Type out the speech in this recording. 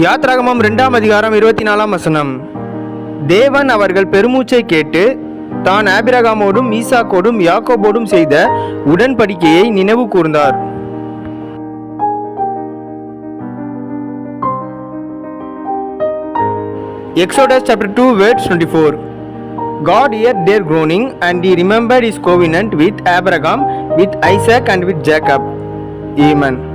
யாத்ராகமம் 2 அதிகாரம் 24 வசனம். தேவன் அவர்கள் பெருமூச்சை கேட்டு தான் ஆபிரகாமோடும் ஈசாக்கோடும் யாக்கோபோடும் செய்த உடன்படிக்கையை நினைவு கூர்ந்தார். Exodus chapter 2 verse 24. God heard their groaning, and he remembered his covenant with Abraham, with Isaac, and with Jacob. Amen.